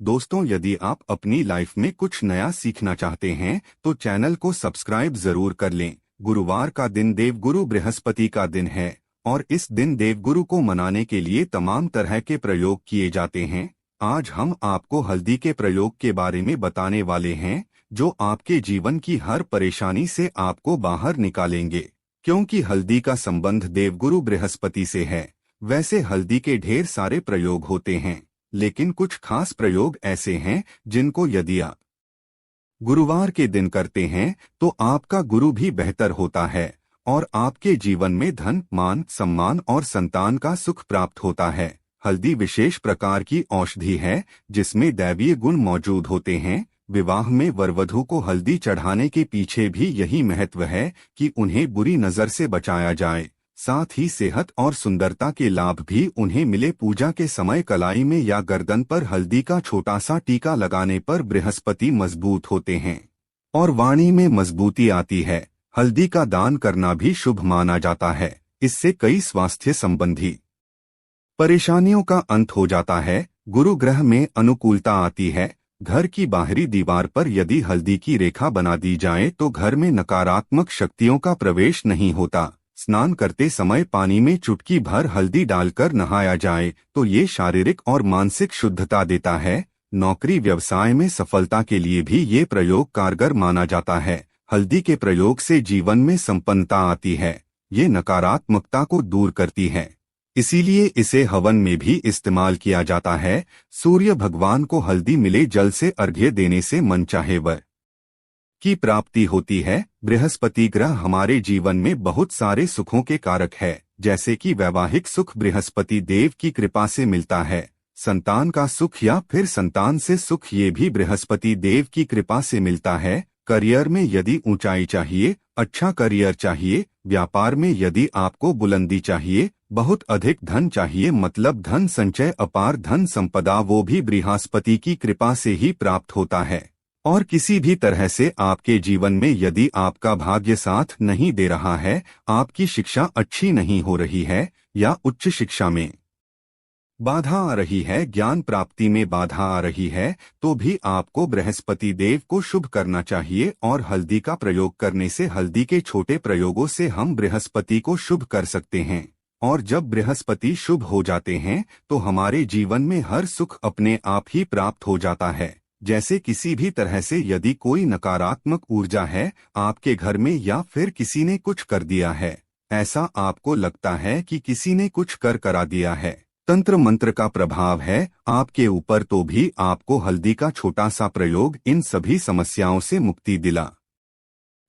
दोस्तों, यदि आप अपनी लाइफ में कुछ नया सीखना चाहते हैं तो चैनल को सब्सक्राइब जरूर कर लें। गुरुवार का दिन देवगुरु बृहस्पति का दिन है और इस दिन देवगुरु को मनाने के लिए तमाम तरह के प्रयोग किए जाते हैं। आज हम आपको हल्दी के प्रयोग के बारे में बताने वाले हैं जो आपके जीवन की हर परेशानी से आपको बाहर निकालेंगे। क्योंकि हल्दी का संबंध देवगुरु बृहस्पति से है, वैसे हल्दी के ढेर सारे प्रयोग होते हैं, लेकिन कुछ खास प्रयोग ऐसे हैं जिनको यदि आप गुरुवार के दिन करते हैं तो आपका गुरु भी बेहतर होता है और आपके जीवन में धन, मान, सम्मान और संतान का सुख प्राप्त होता है। हल्दी विशेष प्रकार की औषधि है जिसमें दैवीय गुण मौजूद होते हैं। विवाह में वरवधू को हल्दी चढ़ाने के पीछे भी यही महत्व है कि उन्हें बुरी नजर से बचाया जाए। साथ ही सेहत और सुंदरता के लाभ भी उन्हें मिले। पूजा के समय कलाई में या गर्दन पर हल्दी का छोटा सा टीका लगाने पर बृहस्पति मजबूत होते हैं और वाणी में मजबूती आती है। हल्दी का दान करना भी शुभ माना जाता है। इससे कई स्वास्थ्य संबंधी परेशानियों का अंत हो जाता है। गुरु ग्रह में अनुकूलता आती है। घर की बाहरी दीवार पर यदि हल्दी की रेखा बना दी जाए तो घर में नकारात्मक शक्तियों का प्रवेश नहीं होता। स्नान करते समय पानी में चुटकी भर हल्दी डालकर नहाया जाए तो ये शारीरिक और मानसिक शुद्धता देता है। नौकरी व्यवसाय में सफलता के लिए भी ये प्रयोग कारगर माना जाता है। हल्दी के प्रयोग से जीवन में संपन्नता आती है। ये नकारात्मकता को दूर करती है, इसीलिए इसे हवन में भी इस्तेमाल किया जाता है। सूर्य भगवान को हल्दी मिले जल से अर्घ्य देने से मनचाहे वर की प्राप्ति होती है। बृहस्पति ग्रह हमारे जीवन में बहुत सारे सुखों के कारक है, जैसे कि वैवाहिक सुख बृहस्पति देव की कृपा से मिलता है। संतान का सुख या फिर संतान से सुख ये भी बृहस्पति देव की कृपा से मिलता है। करियर में यदि ऊंचाई चाहिए, अच्छा करियर चाहिए, व्यापार में यदि आपको बुलंदी चाहिए, बहुत अधिक धन चाहिए, मतलब धन संचय, अपार धन संपदा, वो भी बृहस्पति की कृपा से ही प्राप्त होता है। और किसी भी तरह से आपके जीवन में यदि आपका भाग्य साथ नहीं दे रहा है, आपकी शिक्षा अच्छी नहीं हो रही है या उच्च शिक्षा में बाधा आ रही है, ज्ञान प्राप्ति में बाधा आ रही है, तो भी आपको बृहस्पति देव को शुभ करना चाहिए। और हल्दी का प्रयोग करने से, हल्दी के छोटे प्रयोगों से हम बृहस्पति को शुभ कर सकते हैं। और जब बृहस्पति शुभ हो जाते हैं तो हमारे जीवन में हर सुख अपने आप ही प्राप्त हो जाता है। जैसे किसी भी तरह से यदि कोई नकारात्मक ऊर्जा है आपके घर में या फिर किसी ने कुछ कर दिया है, ऐसा आपको लगता है कि किसी ने कुछ करा दिया है, तंत्र मंत्र का प्रभाव है आपके ऊपर, तो भी आपको हल्दी का छोटा सा प्रयोग इन सभी समस्याओं से मुक्ति दिला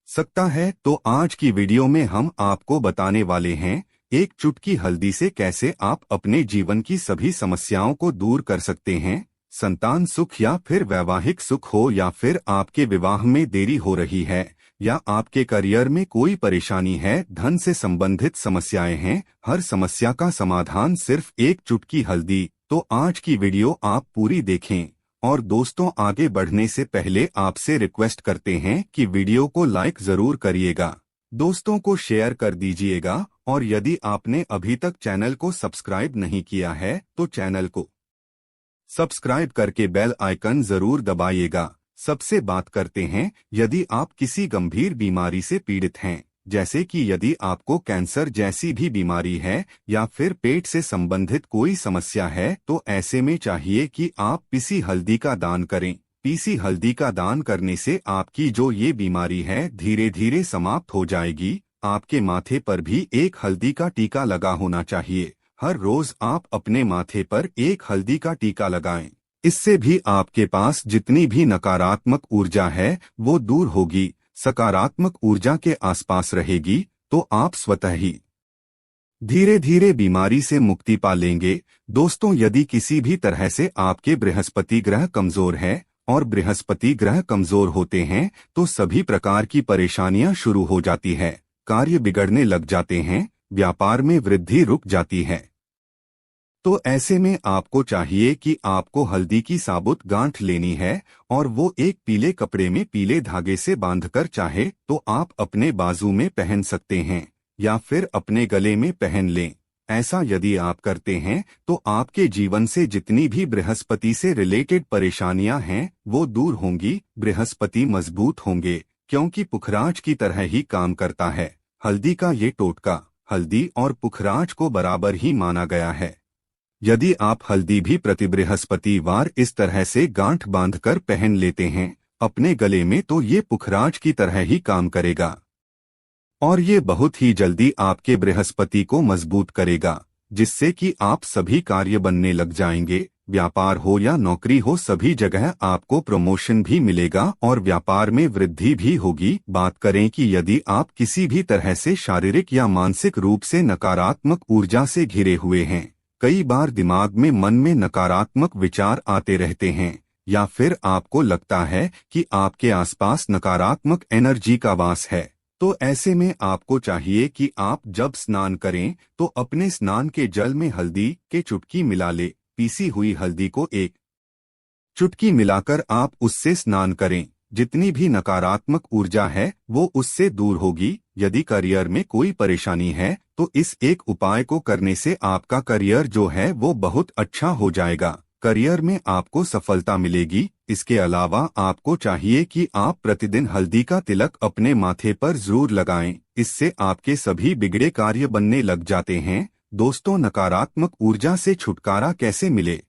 सकता है। तो आज की वीडियो में हम आपको बताने वाले हैं एक चुटकी हल्दी से कैसे आप अपने जीवन की सभी समस्याओं को दूर कर सकते हैं। संतान सुख या फिर वैवाहिक सुख हो, या फिर आपके विवाह में देरी हो रही है, या आपके करियर में कोई परेशानी है, धन से संबंधित समस्याएं हैं, हर समस्या का समाधान सिर्फ एक चुटकी हल्दी। तो आज की वीडियो आप पूरी देखें। और दोस्तों, आगे बढ़ने से पहले आपसे रिक्वेस्ट करते हैं कि वीडियो को लाइक जरूर करिएगा, दोस्तों को शेयर कर दीजिएगा, और यदि आपने अभी तक चैनल को सब्सक्राइब नहीं किया है तो चैनल को सब्सक्राइब करके बेल आइकन जरूर दबाइएगा। सबसे बात करते हैं, यदि आप किसी गंभीर बीमारी से पीड़ित हैं, जैसे कि यदि आपको कैंसर जैसी भी बीमारी है या फिर पेट से संबंधित कोई समस्या है, तो ऐसे में चाहिए कि आप पीसी हल्दी का दान करें। पीसी हल्दी का दान करने से आपकी जो ये बीमारी है धीरे धीरे समाप्त हो जाएगी। आपके माथे पर भी एक हल्दी का टीका लगा होना चाहिए। हर रोज आप अपने माथे पर एक हल्दी का टीका लगाएं। इससे भी आपके पास जितनी भी नकारात्मक ऊर्जा है वो दूर होगी, सकारात्मक ऊर्जा के आसपास रहेगी, तो आप स्वतः ही धीरे धीरे बीमारी से मुक्ति पा लेंगे। दोस्तों, यदि किसी भी तरह से आपके बृहस्पति ग्रह कमजोर है, और बृहस्पति ग्रह कमजोर होते हैं तो सभी प्रकार की परेशानियां शुरू हो जाती है, कार्य बिगड़ने लग जाते हैं, व्यापार में वृद्धि रुक जाती है। तो ऐसे में आपको चाहिए कि आपको हल्दी की साबुत गांठ लेनी है और वो एक पीले कपड़े में पीले धागे से बांधकर, चाहे तो आप अपने बाजू में पहन सकते हैं या फिर अपने गले में पहन लें। ऐसा यदि आप करते हैं तो आपके जीवन से जितनी भी बृहस्पति से रिलेटेड परेशानियां हैं वो दूर होंगी। बृहस्पति मजबूत होंगे क्योंकि पुखराज की तरह ही काम करता है। हल्दी का ये टोटका हल्दी और पुखराज को बराबर ही माना गया है। यदि आप हल्दी भी प्रति बृहस्पतिवार इस तरह से गांठ बांधकर पहन लेते हैं अपने गले में तो ये पुखराज की तरह ही काम करेगा और ये बहुत ही जल्दी आपके बृहस्पति को मजबूत करेगा, जिससे कि आप सभी कार्य बनने लग जाएंगे। व्यापार हो या नौकरी हो सभी जगह आपको प्रमोशन भी मिलेगा और व्यापार में वृद्धि भी होगी। बात करें कि यदि आप किसी भी तरह से शारीरिक या मानसिक रूप से नकारात्मक ऊर्जा से घिरे हुए हैं, कई बार दिमाग में मन में नकारात्मक विचार आते रहते हैं या फिर आपको लगता है कि आपके आसपास नकारात्मक एनर्जी का वास है, तो ऐसे में आपको चाहिए कि आप जब स्नान करें तो अपने स्नान के जल में हल्दी के चुटकी मिला ले। पीसी हुई हल्दी को एक चुटकी मिलाकर आप उससे स्नान करें। जितनी भी नकारात्मक ऊर्जा है वो उससे दूर होगी। यदि करियर में कोई परेशानी है तो इस एक उपाय को करने से आपका करियर जो है वो बहुत अच्छा हो जाएगा। करियर में आपको सफलता मिलेगी। इसके अलावा आपको चाहिए कि आप प्रतिदिन हल्दी का तिलक अपने माथे पर जरूर लगाएं। इससे आपके सभी बिगड़े कार्य बनने लग जाते हैं। दोस्तों, नकारात्मक ऊर्जा से छुटकारा कैसे मिले?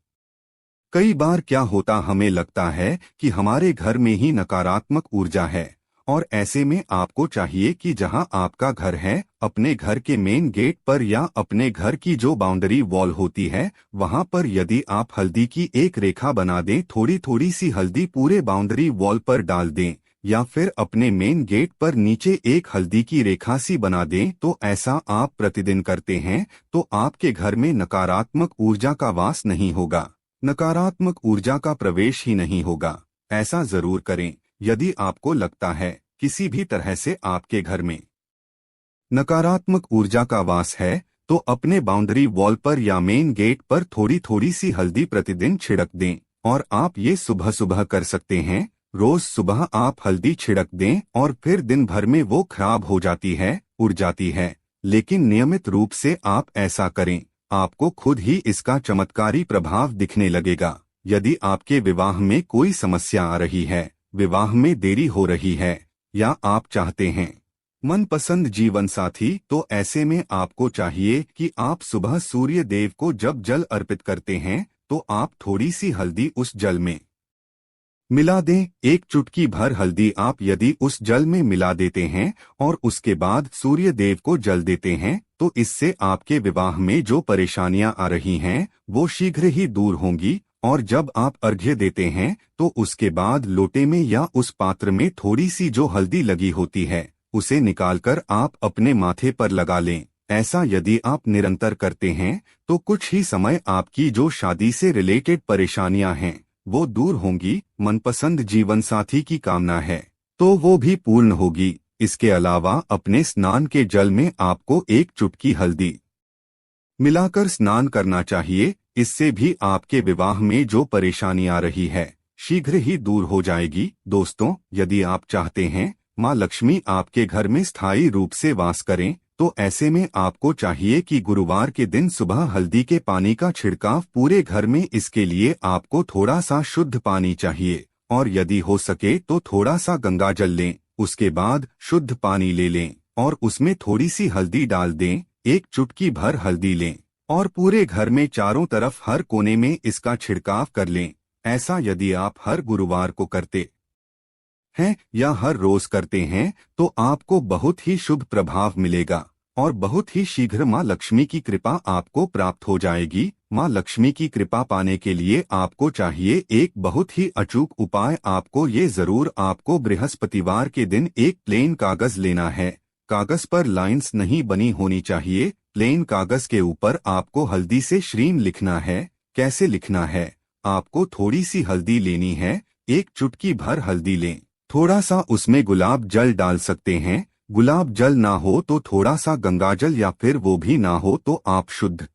कई बार क्या होता हमें लगता है कि हमारे घर में ही नकारात्मक ऊर्जा है और ऐसे में आपको चाहिए कि जहां आपका घर है अपने घर के मेन गेट पर या अपने घर की जो बाउंड्री वॉल होती है वहां पर यदि आप हल्दी की एक रेखा बना दें, थोड़ी थोड़ी सी हल्दी पूरे बाउंड्री वॉल पर डाल दें या फिर अपने मेन गेट पर नीचे एक हल्दी की रेखा सी बना दें, तो ऐसा आप प्रतिदिन करते हैं तो आपके घर में नकारात्मक ऊर्जा का वास नहीं होगा, नकारात्मक ऊर्जा का प्रवेश ही नहीं होगा। ऐसा जरूर करें। यदि आपको लगता है किसी भी तरह से आपके घर में नकारात्मक ऊर्जा का वास है तो अपने बाउंड्री वॉल पर या मेन गेट पर थोड़ी थोड़ी सी हल्दी प्रतिदिन छिड़क दें और आप ये सुबह सुबह कर सकते हैं। रोज सुबह आप हल्दी छिड़क दें और फिर दिन भर में वो खराब हो जाती है, उड़ जाती है, लेकिन नियमित रूप से आप ऐसा करें, आपको खुद ही इसका चमत्कारी प्रभाव दिखने लगेगा। यदि आपके विवाह में कोई समस्या आ रही है, विवाह में देरी हो रही है या आप चाहते हैं मनपसंद जीवन साथी, तो ऐसे में आपको चाहिए कि आप सुबह सूर्य देव को जब जल अर्पित करते हैं तो आप थोड़ी सी हल्दी उस जल में मिला दें। एक चुटकी भर हल्दी आप यदि उस जल में मिला देते हैं और उसके बाद सूर्य देव को जल देते हैं तो इससे आपके विवाह में जो परेशानियां आ रही हैं वो शीघ्र ही दूर होंगी। और जब आप अर्घ्य देते हैं तो उसके बाद लोटे में या उस पात्र में थोड़ी सी जो हल्दी लगी होती है उसे निकालकर आप अपने माथे पर लगा लें। ऐसा यदि आप निरंतर करते हैं तो कुछ ही समय आपकी जो शादी से रिलेटेड परेशानियां हैं वो दूर होंगी। मनपसंद जीवन साथी की कामना है तो वो भी पूर्ण होगी। इसके अलावा अपने स्नान के जल में आपको एक चुटकी हल्दी मिलाकर स्नान करना चाहिए। इससे भी आपके विवाह में जो परेशानी आ रही है शीघ्र ही दूर हो जाएगी। दोस्तों, यदि आप चाहते हैं माँ लक्ष्मी आपके घर में स्थायी रूप से वास करें तो ऐसे में आपको चाहिए कि गुरुवार के दिन सुबह हल्दी के पानी का छिड़काव पूरे घर में। इसके लिए आपको थोड़ा सा शुद्ध पानी चाहिए और यदि हो सके तो थोड़ा सा गंगा जल लें। उसके बाद शुद्ध पानी ले लें और उसमें थोड़ी सी हल्दी डाल दें। एक चुटकी भर हल्दी लें और पूरे घर में चारों तरफ हर कोने में इसका छिड़काव कर लें। ऐसा यदि आप हर गुरुवार को करते हैं या हर रोज करते हैं तो आपको बहुत ही शुभ प्रभाव मिलेगा और बहुत ही शीघ्र माँ लक्ष्मी की कृपा आपको प्राप्त हो जाएगी। माँ लक्ष्मी की कृपा पाने के लिए आपको चाहिए एक बहुत ही अचूक उपाय। आपको ये जरूर आपको बृहस्पतिवार के दिन एक प्लेन कागज लेना है। कागज पर लाइंस नहीं बनी होनी चाहिए। प्लेन कागज के ऊपर आपको हल्दी से श्रीम लिखना है। कैसे लिखना है? आपको थोड़ी सी हल्दी लेनी है, एक चुटकी भर हल्दी लें, थोड़ा सा उसमें गुलाब जल डाल सकते हैं। गुलाब जल ना हो तो थोड़ा सा गंगाजल या फिर वो भी ना हो तो आप शुद्ध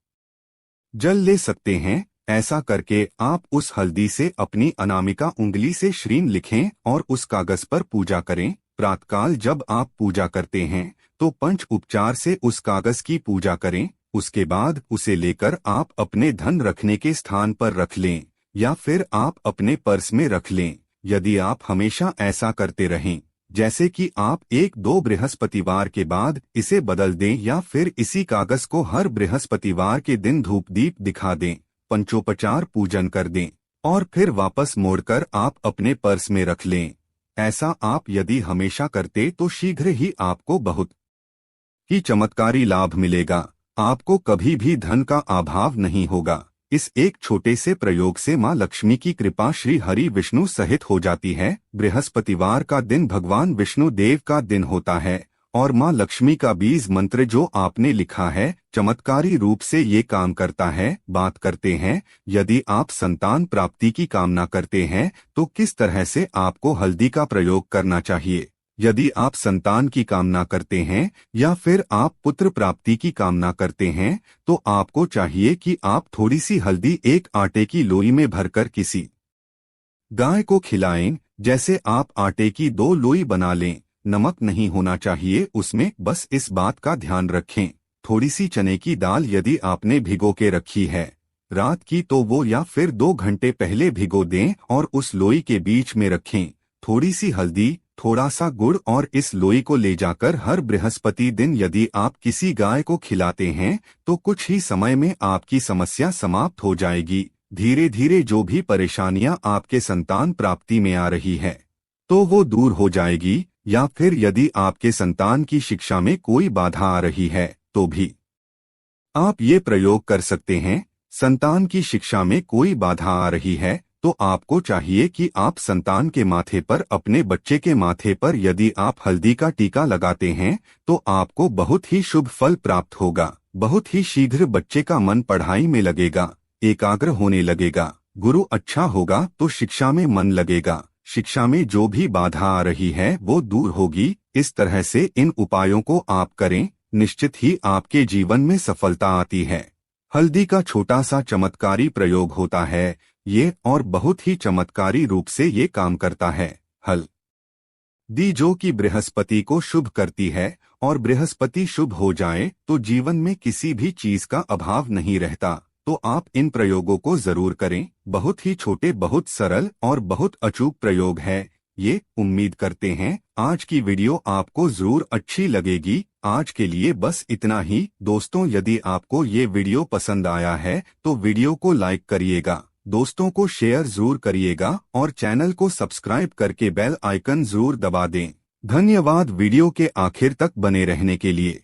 जल ले सकते हैं। ऐसा करके आप उस हल्दी से अपनी अनामिका उंगली से श्रीम लिखें और उस कागज पर पूजा करें। प्रातःकाल जब आप पूजा करते हैं तो पंच उपचार से उस कागज की पूजा करें। उसके बाद उसे लेकर आप अपने धन रखने के स्थान पर रख लें या फिर आप अपने पर्स में रख लें। यदि आप हमेशा ऐसा करते रहें, जैसे कि आप 1-2 बृहस्पतिवार के बाद इसे बदल दें या फिर इसी कागज को हर बृहस्पतिवार के दिन धूप दीप दिखा दें, पंचोपचार पूजन कर दें और फिर वापस मोड़कर आप अपने पर्स में रख लें। ऐसा आप यदि हमेशा करते तो शीघ्र ही आपको बहुत ही चमत्कारी लाभ मिलेगा। आपको कभी भी धन का अभाव नहीं होगा। इस एक छोटे से प्रयोग से माँ लक्ष्मी की कृपा श्री हरि विष्णु सहित हो जाती है। बृहस्पतिवार का दिन भगवान विष्णु देव का दिन होता है और माँ लक्ष्मी का बीज मंत्र जो आपने लिखा है चमत्कारी रूप से ये काम करता है। बात करते हैं, यदि आप संतान प्राप्ति की कामना करते हैं तो किस तरह से आपको हल्दी का प्रयोग करना चाहिए। यदि आप संतान की कामना करते हैं या फिर आप पुत्र प्राप्ति की कामना करते हैं तो आपको चाहिए कि आप थोड़ी सी हल्दी एक आटे की लोई में भरकर किसी गाय को खिलाएं। जैसे आप आटे की 2 लोई बना लें, नमक नहीं होना चाहिए उसमें, बस इस बात का ध्यान रखें। थोड़ी सी चने की दाल यदि आपने भिगो के रखी है रात की तो वो या फिर 2 घंटे पहले भिगो दें और उस लोई के बीच में रखें। थोड़ी सी हल्दी, थोड़ा सा गुड़ और इस लोई को ले जाकर हर बृहस्पति दिन यदि आप किसी गाय को खिलाते हैं तो कुछ ही समय में आपकी समस्या समाप्त हो जाएगी। धीरे धीरे जो भी परेशानियां आपके संतान प्राप्ति में आ रही है तो वो दूर हो जाएगी। या फिर यदि आपके संतान की शिक्षा में कोई बाधा आ रही है तो भी आप ये प्रयोग कर सकते हैं। संतान की शिक्षा में कोई बाधा आ रही है तो आपको चाहिए कि आप संतान के माथे पर, अपने बच्चे के माथे पर यदि आप हल्दी का टीका लगाते हैं तो आपको बहुत ही शुभ फल प्राप्त होगा। बहुत ही शीघ्र बच्चे का मन पढ़ाई में लगेगा, एकाग्र होने लगेगा। गुरु अच्छा होगा तो शिक्षा में मन लगेगा। शिक्षा में जो भी बाधा आ रही है वो दूर होगी। इस तरह से इन उपायों को आप करें, निश्चित ही आपके जीवन में सफलता आती है। हल्दी का छोटा सा चमत्कारी प्रयोग होता है ये और बहुत ही चमत्कारी रूप से ये काम करता है। हल्दी जो कि बृहस्पति को शुभ करती है और बृहस्पति शुभ हो जाए तो जीवन में किसी भी चीज का अभाव नहीं रहता। तो आप इन प्रयोगों को जरूर करें। बहुत ही छोटे, बहुत सरल और बहुत अचूक प्रयोग है ये। उम्मीद करते हैं आज की वीडियो आपको जरूर अच्छी लगेगी। आज के लिए बस इतना ही दोस्तों। यदि आपको ये वीडियो पसंद आया है तो वीडियो को लाइक करिएगा, दोस्तों को शेयर जरूर करिएगा और चैनल को सब्सक्राइब करके बेल आइकन जरूर दबा दें। धन्यवाद वीडियो के आखिर तक बने रहने के लिए।